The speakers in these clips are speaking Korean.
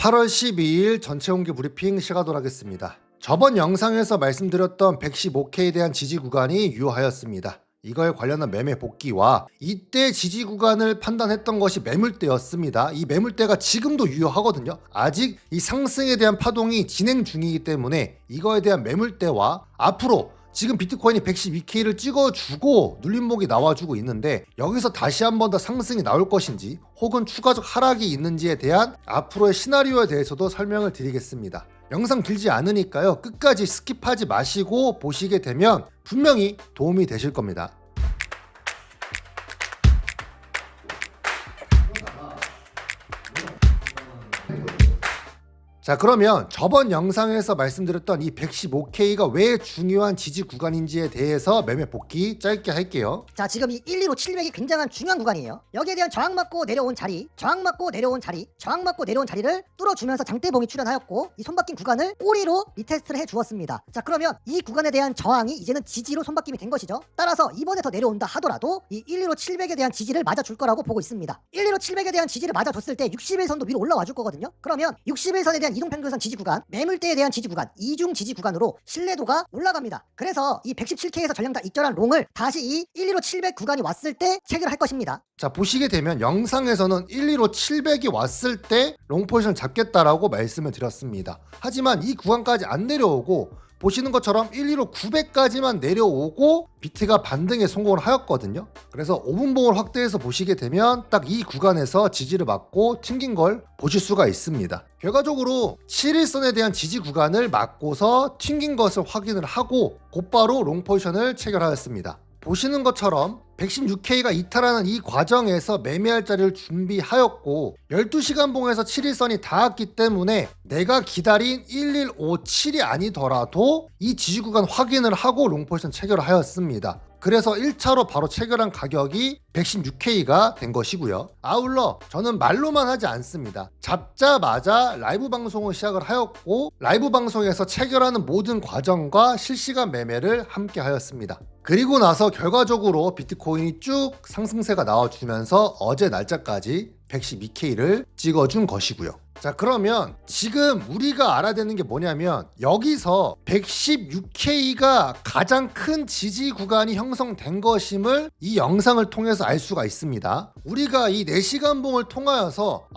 8월 12일 전체 홍기 브리핑 시작하도록 하겠습니다. 저번 영상에서 말씀드렸던 115K에 대한 지지 구간이 유효하였습니다. 이거에 관련한 매매 복귀와 이때 지지 구간을 판단했던 것이 매물대였습니다. 이 매물대가 지금도 유효하거든요. 아직 이 상승에 대한 파동이 진행 중이기 때문에 이거에 대한 매물대와 앞으로 지금 비트코인이 112K를 찍어주고 눌림목이 나와주고 있는데 여기서 다시 한 번 더 상승이 나올 것인지 혹은 추가적 하락이 있는지에 대한 앞으로의 시나리오에 대해서도 설명을 드리겠습니다. 영상 길지 않으니까요. 끝까지 스킵하지 마시고 보시게 되면 분명히 도움이 되실 겁니다. 자, 그러면 저번 영상에서 말씀드렸던 이 115K가 왜 중요한 지지 구간인지에 대해서 매매 복귀 짧게 할게요. 자, 지금 이 115, 700이 굉장한 중요한 구간이에요. 여기에 대한 저항 맞고 내려온 자리, 저항 맞고 내려온 자리, 저항 맞고 내려온 자리를 뚫어주면서 장대봉이 출현하였고 이 손바뀜 구간을 꼬리로 리테스트를 해주었습니다. 자, 그러면 이 구간에 대한 저항이 이제는 지지로 손바뀜이 된 것이죠. 따라서 이번에 더 내려온다 하더라도 이 115, 700에 대한 지지를 맞아줄 거라고 보고 있습니다. 115, 700에 대한 지지를 맞아줬을 때 61선도 위로 올라와 줄 거거든요. 그러면 61선에 대한 이동평균선 지지 구간, 매물대에 대한 지지 구간, 이중 지지 구간으로 신뢰도가 올라갑니다. 그래서 이 117K에서 전량 다 익절한 롱을 다시 이 115, 700 구간이 왔을 때 체결할 것입니다. 자, 보시게 되면 영상에서는 115, 700이 왔을 때 롱 포지션을 잡겠다라고 말씀을 드렸습니다. 하지만 이 구간까지 안 내려오고 보시는 것처럼 115, 900까지만 내려오고 비트가 반등에 성공을 하였거든요. 그래서 5분봉을 확대해서 보시게 되면 딱 이 구간에서 지지를 맞고 튕긴 걸 보실 수가 있습니다. 결과적으로 7일선에 대한 지지 구간을 맞고서 튕긴 것을 확인을 하고 곧바로 롱 포지션을 체결하였습니다. 보시는 것처럼 116K가 이탈하는 이 과정에서 매매할 자리를 준비하였고 12시간 봉에서 7일선이 닿았기 때문에 내가 기다린 1157이 아니더라도 이 지지 구간 확인을 하고 롱 포지션 체결을 하였습니다. 그래서 1차로 바로 체결한 가격이 116K가 된 것이고요. 아울러 저는 말로만 하지 않습니다. 잡자마자 라이브 방송을 시작을 하였고 라이브 방송에서 체결하는 모든 과정과 실시간 매매를 함께 하였습니다. 그리고 나서 결과적으로 비트코인이 쭉 상승세가 나와주면서 어제 날짜까지 112K를 찍어준 것이고요. 자, 그러면 지금 우리가 알아야 되는 게 뭐냐면 여기서 116K가 가장 큰 지지 구간이 형성된 것임을 이 영상을 통해서 알 수가 있습니다. 우리가 이 4시간 봉을 통하여서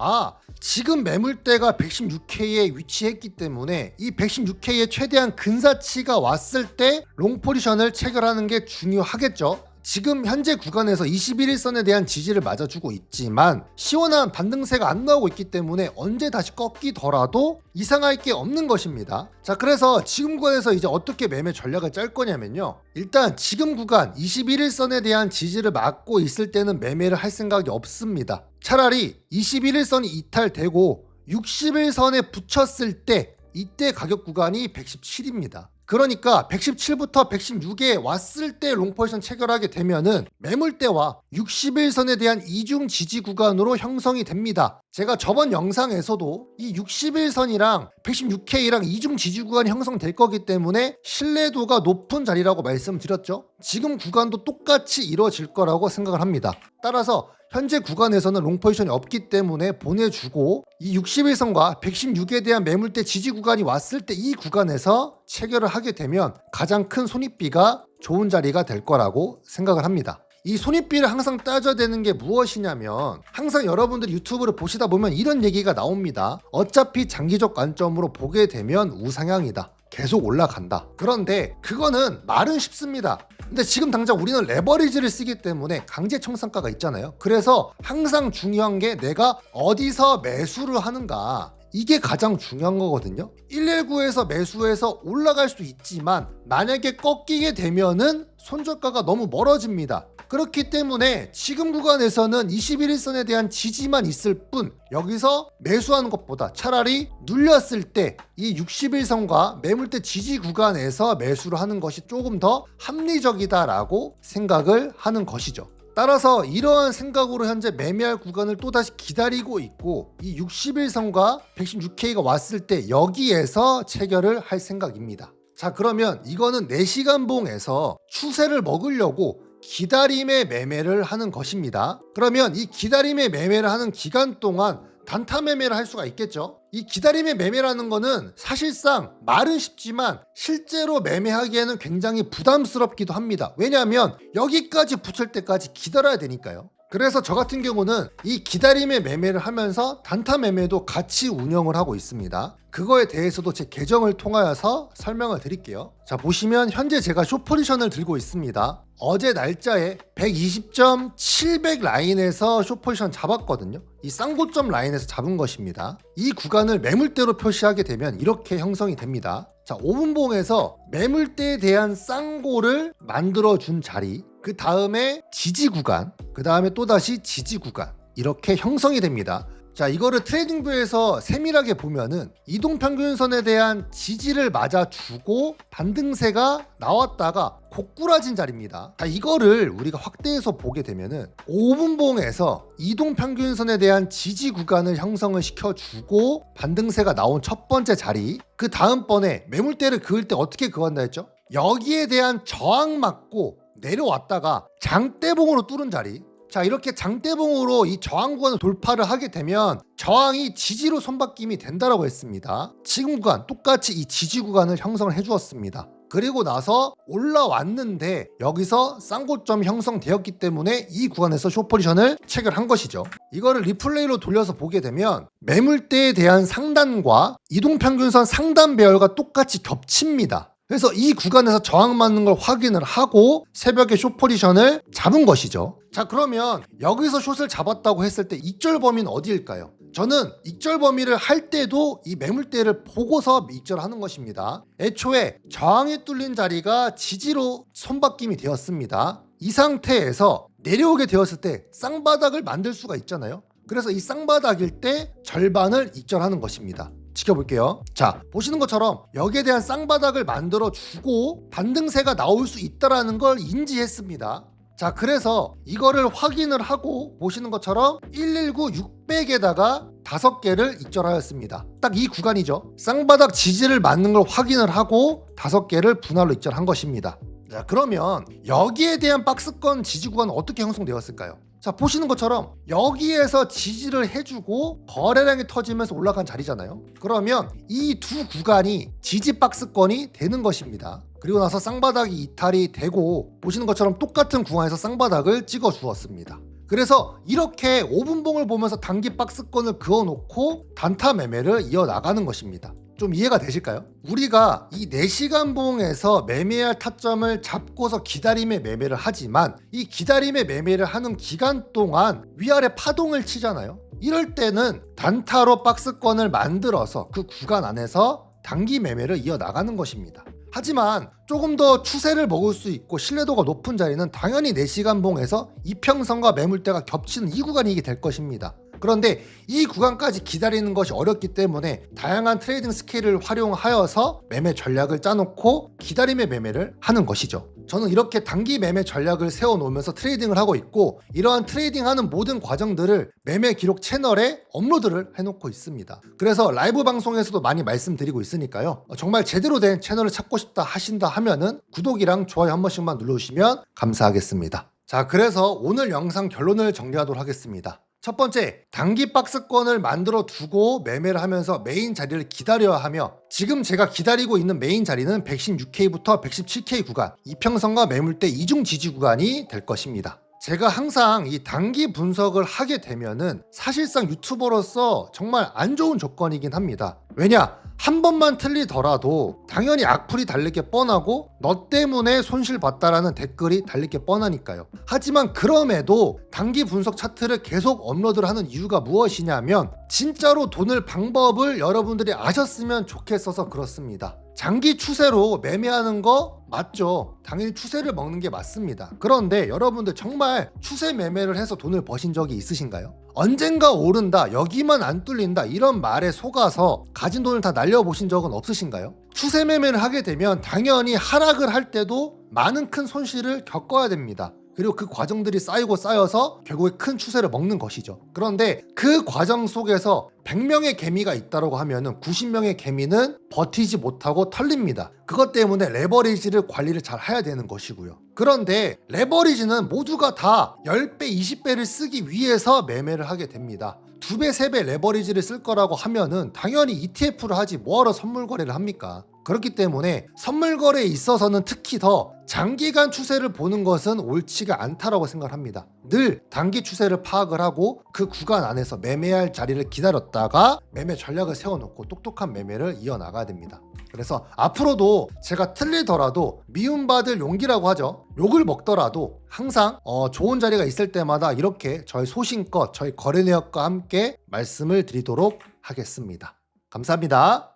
지금 매물대가 116K에 위치했기 때문에 이 116K의 최대한 근사치가 왔을 때 롱 포지션을 체결하는 게 중요하겠죠. 지금 현재 구간에서 21일선에 대한 지지를 맞아주고 있지만 시원한 반등세가 안 나오고 있기 때문에 언제 다시 꺾이더라도 이상할 게 없는 것입니다. 자, 그래서 지금 구간에서 이제 어떻게 매매 전략을 짤 거냐면요. 일단 지금 구간 21일선에 대한 지지를 막고 있을 때는 매매를 할 생각이 없습니다. 차라리 21일선이 이탈되고 60일선에 붙였을 때 이때 가격 구간이 117입니다. 그러니까 117부터 116에 왔을 때 롱 포지션 체결하게 되면은 매물대와 60일선에 대한 이중 지지 구간으로 형성이 됩니다. 제가 저번 영상에서도 이 60일선이랑 116K랑 이중 지지 구간이 형성될 거기 때문에 신뢰도가 높은 자리라고 말씀드렸죠. 지금 구간도 똑같이 이루어질 거라고 생각을 합니다. 따라서 현재 구간에서는 롱 포지션이 없기 때문에 보내주고 이 61선과 116에 대한 매물대 지지 구간이 왔을 때 이 구간에서 체결을 하게 되면 가장 큰 손익비가 좋은 자리가 될 거라고 생각을 합니다. 이 손익비를 항상 따져야 되는 게 무엇이냐면 항상 여러분들이 유튜브를 보시다 보면 이런 얘기가 나옵니다. 어차피 장기적 관점으로 보게 되면 우상향이다. 계속 올라간다. 그런데 그거는 말은 쉽습니다. 근데 지금 당장 우리는 레버리지를 쓰기 때문에 강제 청산가가 있잖아요. 그래서 항상 중요한 게 내가 어디서 매수를 하는가. 이게 가장 중요한 거거든요. 119에서 매수해서 올라갈 수도 있지만 만약에 꺾이게 되면은 손절가가 너무 멀어집니다. 그렇기 때문에 지금 구간에서는 21일선에 대한 지지만 있을 뿐 여기서 매수하는 것보다 차라리 눌렸을 때 이 60일선과 매물대 지지 구간에서 매수를 하는 것이 조금 더 합리적이다라고 생각을 하는 것이죠. 따라서 이러한 생각으로 현재 매매할 구간을 또다시 기다리고 있고 이 60일선과 116K가 왔을 때 여기에서 체결을 할 생각입니다. 자, 그러면 이거는 4시간 봉에서 추세를 먹으려고 기다림의 매매를 하는 것입니다. 그러면 이 기다림의 매매를 하는 기간 동안 단타 매매를 할 수가 있겠죠. 이 기다림의 매매라는 거는 사실상 말은 쉽지만 실제로 매매하기에는 굉장히 부담스럽기도 합니다. 왜냐하면 여기까지 붙을 때까지 기다려야 되니까요. 그래서 저 같은 경우는 이 기다림의 매매를 하면서 단타 매매도 같이 운영을 하고 있습니다. 그거에 대해서도 제 계정을 통하여서 설명을 드릴게요. 자, 보시면 현재 제가 숏포지션을 들고 있습니다. 어제 날짜에 120.700 라인에서 숏포지션 잡았거든요. 이 쌍고점 라인에서 잡은 것입니다. 이 구간을 매물대로 표시하게 되면 이렇게 형성이 됩니다. 자, 5분봉에서 매물대에 대한 쌍고를 만들어준 자리, 그 다음에 지지 구간, 그 다음에 또다시 지지 구간, 이렇게 형성이 됩니다. 자, 이거를 트레이딩뷰에서 세밀하게 보면은 이동평균선에 대한 지지를 맞아주고 반등세가 나왔다가 고꾸라진 자리입니다. 자, 이거를 우리가 확대해서 보게 되면은 5분봉에서 이동평균선에 대한 지지 구간을 형성을 시켜주고 반등세가 나온 첫 번째 자리, 그 다음번에 매물대를 그을 때 어떻게 그었나 했죠? 여기에 대한 저항 맞고 내려왔다가 장대봉으로 뚫은 자리. 자, 이렇게 장대봉으로 이 저항 구간을 돌파를 하게 되면 저항이 지지로 손바뀜이 된다라고 했습니다. 지금 구간 똑같이 이 지지 구간을 형성을 해주었습니다. 그리고 나서 올라왔는데 여기서 쌍고점 형성되었기 때문에 이 구간에서 숏포지션을 체결한 것이죠. 이거를 리플레이로 돌려서 보게 되면 매물대에 대한 상단과 이동평균선 상단 배열과 똑같이 겹칩니다. 그래서 이 구간에서 저항 맞는 걸 확인을 하고 새벽에 숏 포지션을 잡은 것이죠. 자, 그러면 여기서 숏을 잡았다고 했을 때 익절 범위는 어디일까요? 저는 익절 범위를 할 때도 이 매물대를 보고서 익절을 하는 것입니다. 애초에 저항이 뚫린 자리가 지지로 손바뀜이 되었습니다. 이 상태에서 내려오게 되었을 때 쌍바닥을 만들 수가 있잖아요. 그래서 이 쌍바닥일 때 절반을 익절하는 것입니다. 지켜볼게요. 자, 보시는 것처럼 여기에 대한 쌍바닥을 만들어 주고 반등세가 나올 수 있다라는 걸 인지했습니다. 자, 그래서 이거를 확인을 하고 보시는 것처럼 119 600에다가 5개를 익절하였습니다. 딱 이 구간이죠. 쌍바닥 지지를 맞는 걸 확인을 하고 5개를 분할로 익절한 것입니다. 자, 그러면 여기에 대한 박스권 지지 구간은 어떻게 형성되었을까요? 자, 보시는 것처럼 여기에서 지지를 해주고 거래량이 터지면서 올라간 자리잖아요. 그러면 이 두 구간이 지지 박스권이 되는 것입니다. 그리고 나서 쌍바닥이 이탈이 되고 보시는 것처럼 똑같은 구간에서 쌍바닥을 찍어 주었습니다. 그래서 이렇게 5분봉을 보면서 단기 박스권을 그어놓고 단타 매매를 이어나가는 것입니다. 좀 이해가 되실까요? 우리가 이 4시간 봉에서 매매할 타점을 잡고서 기다림의 매매를 하지만 이 기다림의 매매를 하는 기간 동안 위아래 파동을 치잖아요. 이럴 때는 단타로 박스권을 만들어서 그 구간 안에서 단기 매매를 이어나가는 것입니다. 하지만 조금 더 추세를 먹을 수 있고 신뢰도가 높은 자리는 당연히 4시간 봉에서 이평선과 매물대가 겹치는 이 구간이 될 것입니다. 그런데 이 구간까지 기다리는 것이 어렵기 때문에 다양한 트레이딩 스킬을 활용하여서 매매 전략을 짜놓고 기다림의 매매를 하는 것이죠. 저는 이렇게 단기 매매 전략을 세워놓으면서 트레이딩을 하고 있고 이러한 트레이딩하는 모든 과정들을 매매 기록 채널에 업로드를 해놓고 있습니다. 그래서 라이브 방송에서도 많이 말씀드리고 있으니까요. 정말 제대로 된 채널을 찾고 싶다 하신다 하면은 구독이랑 좋아요 한 번씩만 눌러주시면 감사하겠습니다. 자, 그래서 오늘 영상 결론을 정리하도록 하겠습니다. 첫 번째, 단기 박스권을 만들어 두고 매매를 하면서 메인 자리를 기다려야 하며 지금 제가 기다리고 있는 메인 자리는 116K부터 117K 구간, 이평선과 매물대 이중 지지 구간이 될 것입니다. 제가 항상 이 단기 분석을 하게 되면은 사실상 유튜버로서 정말 안 좋은 조건이긴 합니다. 왜냐? 한 번만 틀리더라도 당연히 악플이 달릴 게 뻔하고 너 때문에 손실 봤다라는 댓글이 달릴 게 뻔하니까요. 하지만 그럼에도 단기 분석 차트를 계속 업로드를 하는 이유가 무엇이냐면 진짜로 돈을 방법을 여러분들이 아셨으면 좋겠어서 그렇습니다. 장기 추세로 매매하는 거 맞죠? 당연히 추세를 먹는 게 맞습니다. 그런데 여러분들 정말 추세 매매를 해서 돈을 버신 적이 있으신가요? 언젠가 오른다, 여기만 안 뚫린다 이런 말에 속아서 가진 돈을 다 날려보신 적은 없으신가요? 추세 매매를 하게 되면 당연히 하락을 할 때도 많은 큰 손실을 겪어야 됩니다. 그리고 그 과정들이 쌓이고 쌓여서 결국에 큰 추세를 먹는 것이죠. 그런데 그 과정 속에서 100명의 개미가 있다고 하면은 90명의 개미는 버티지 못하고 털립니다. 그것 때문에 레버리지를 관리를 잘 해야 되는 것이고요. 그런데 레버리지는 모두가 다 10배, 20배를 쓰기 위해서 매매를 하게 됩니다. 2배, 3배 레버리지를 쓸 거라고 하면은 당연히 ETF를 하지 뭐하러 선물 거래를 합니까? 그렇기 때문에 선물 거래에 있어서는 특히 더 장기간 추세를 보는 것은 옳지가 않다라고 생각합니다. 늘 단기 추세를 파악을 하고 그 구간 안에서 매매할 자리를 기다렸다가 매매 전략을 세워놓고 똑똑한 매매를 이어나가야 됩니다. 그래서 앞으로도 제가 틀리더라도 미움받을 용기라고 하죠. 욕을 먹더라도 항상 좋은 자리가 있을 때마다 이렇게 저희 소신껏 저희 거래 내역과 함께 말씀을 드리도록 하겠습니다. 감사합니다.